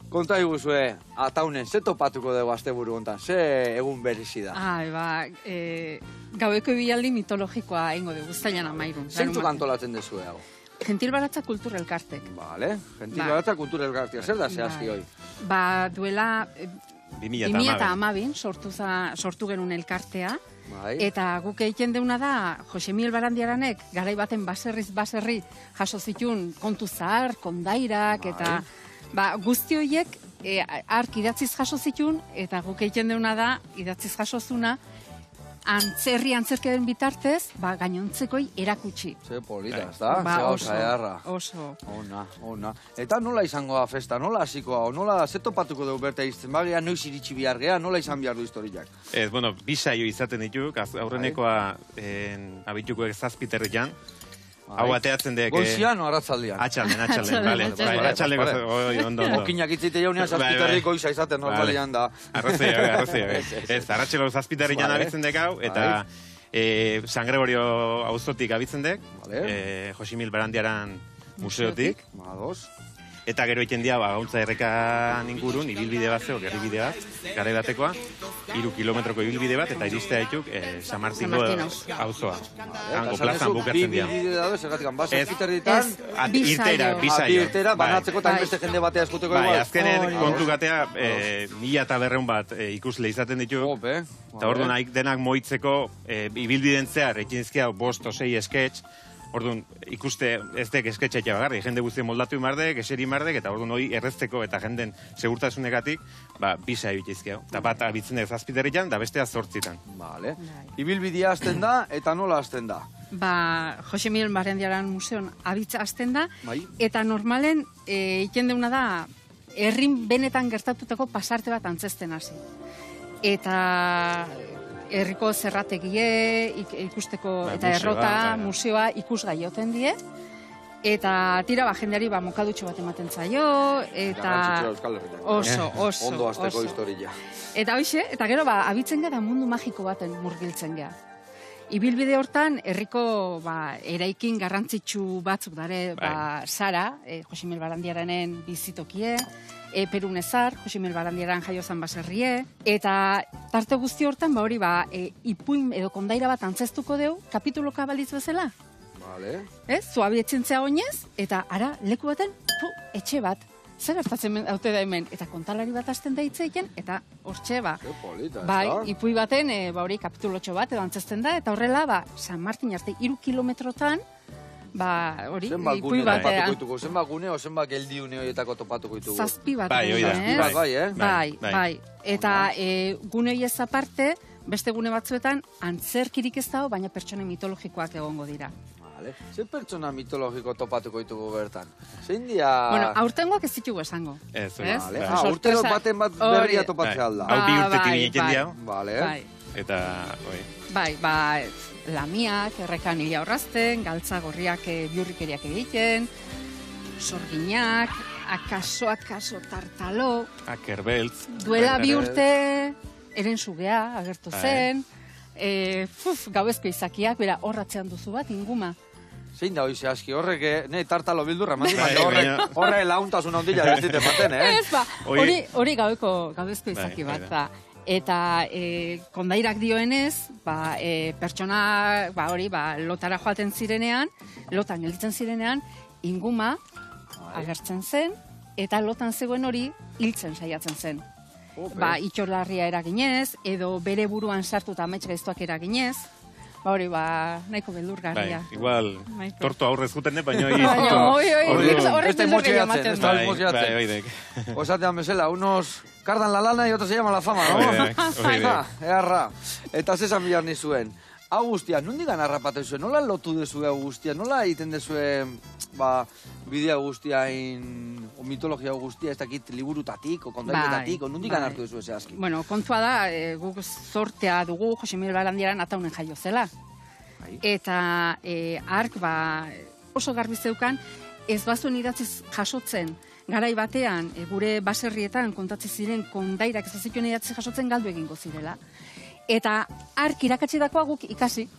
Konta iguzue, ataunen, ze topatuko dugu asteburu hontan, ze egun berezi da? Gaueko bialdi mitologikoa ingo dugu, uztailan 13. Zeintzuk antolatzen dezue hau? Gentil Baratza Kultur Elkartek. Vale, Gentil Baratza Kultur Elkartea, zer da zehazki hoi? Duela 2012 sortu genuen elkartea, Bai. eta guk egiten deuna da, Jose Miguel Barandiaranek garai baten baserri jaso zituen kontu zahar, kondairak, eta guzti horiek ark idatziz jaso zituen, eta guk egiten deuna da, idatziz jasozuna, antzerkeden bitartez, gainontzekoi erakutsi. Ze polita, ez da? Ze gauza edarra. Oso. Ona. Eta nola izango da festa, nola hasiko hau, nola ze topatuko dugu berte izten, bagia noiz iritsi behar gea, nola izan behar du historiak? Bi saio izaten dituk, aurrenekoa abituko 7 terrian. Hau ateatzen dek... Goizian o arratzaldian? Atxalden, bale. Atxalden, ondo. Mokinak itzite jaunean 7 terri goiza izaten normalian da. Arrazio. Ez, arratxelo 7 terrian abitzen dek hau, eta San Gregorio auzotik abitzen dek, Jose Miguel Barandiaran museotik. Eta gero egiten dia, gauntza errekan ingurun, ibilbide bat zeo, gerribide bat, garai batekoa, 3 kilometroko ibilbide bat, eta iristea dituk San Martino auzoa. Hango plazan bukatzen dia. Bi bide dago, zergatik, Fiterditan? Irtera, banatzeko eta beste jende batea eskuteko igual. Bai, azkenen kontu gatea, 1.200 bat ikusle izaten ditu, eta orduan denak moitzeko ibilbiden zehar, ekinzkia 5 o 6 sketch, orduan, ikuste ez dek esketxeak bagarri, jende guztien moldatu imardek, eseri imardek, eta orduan hori errezteko eta jenden segurtasunekatik, 2 saio itizkio. Eta bat abitzen dek 7 terrian, da bestea 8. Vale. Ibilbidea hasten da, eta nola hasten da? Jose Miguel Barandiaran museon abitza hasten da, eta normalen egiten deuna da, herrin benetan gertatutako pasarte bat antzesten hasi. Eta... herriko zerrategie ikusteko eta errota museoa ikusgai joten die, eta tira jendeari mokadutxo bat ematen zaio, eta oso. Ondo azteko historia. Eta hoxe, eta gero abitzen gara mundu magiko baten murgiltzen gara. Ibilbide hortan, herriko eraikin garrantzitsu batzuk dare, Sara, Jose Miguel Barandiaranen bizitokie, Perunezar, Jose Miguel Barandiaran jaiozan baserrie, eta tarte guzti hortan, ipuin edo kondaira bat antzestuko deu, kapituloka balitz bezala. Vale. Zuabietzen zea oinez, eta ara, leku baten, etxe bat. Zer gertatzen haute da hemen, eta kontalari bat hasten da hitzeiten, eta hortxe, ipui baten, kapitulotxo bat, edo antzesten da, eta horrela, San Martin arte 3 kilometrotan, ipui batean. Zenba gune o zenba geldiune horietako topatuko ditugu? 7 bat. Bai. Eta gune horiez aparte, beste gune batzuetan, antzerkirik ez dago, baina pertsone mitologikoak egongo dira. Ze pertsona mitologiko topatuko ditugu bertan? Zein dia... aurtengoak ez ditugu esango. Urtero baten bat berria topatzea alda. Hau 2 urtetik egiten dia. Eta, lamiak, errekan hila horrazten, galtza gorriak biurrikeriak egiten, sorginak, akaso tartalo... Akerbeltz. Duela 2 urte, eren sugea, agertu zen, gauezko izakiak, bera horratzean duzu bat, inguma. Zein da hoize aski, horrek, tartalo bildurra, horre launtasun ondila ez dite paten, Hori gauezko izaki bat, eta kondairak dioenez, pertsona, lotara joaten zirenean, lotan gelditzen zirenean, inguma agertzen zen, eta lotan zegoen hori hiltzen saiatzen zen. Itxorlarria eraginez, edo bere buruan sartu eta amets gaiztuak eraginez, nahiko beldurgarria. Igual, torto aurrez guten, baina horrez beldurgarria ematen da. Osatean bezala, unos cardan la lana y otros se llama la fama, no? Earra. Eta zesan bihar nizuen. Hau guztia, nondigan harrapaten zuen? Nola lotu dezue hau guztia? Nola egiten dezue bidea guztia o mitologia guztia, ez dakit liburutatik, o kondaiketatik, o nondigan hartu dezue zehazki? Bueno, kontua da, guk zortea dugu Jose Miguel Barandiaran ataunen jaio zela. Eta ark oso garbi zeukan, ez bazuen idatziz jasotzen, garai batean, gure baserrietan kontatzen ziren kondairak ez zituen idatziz jasotzen galdu egingo zirela. Eta ark irakatsi dakoa guk ikasi.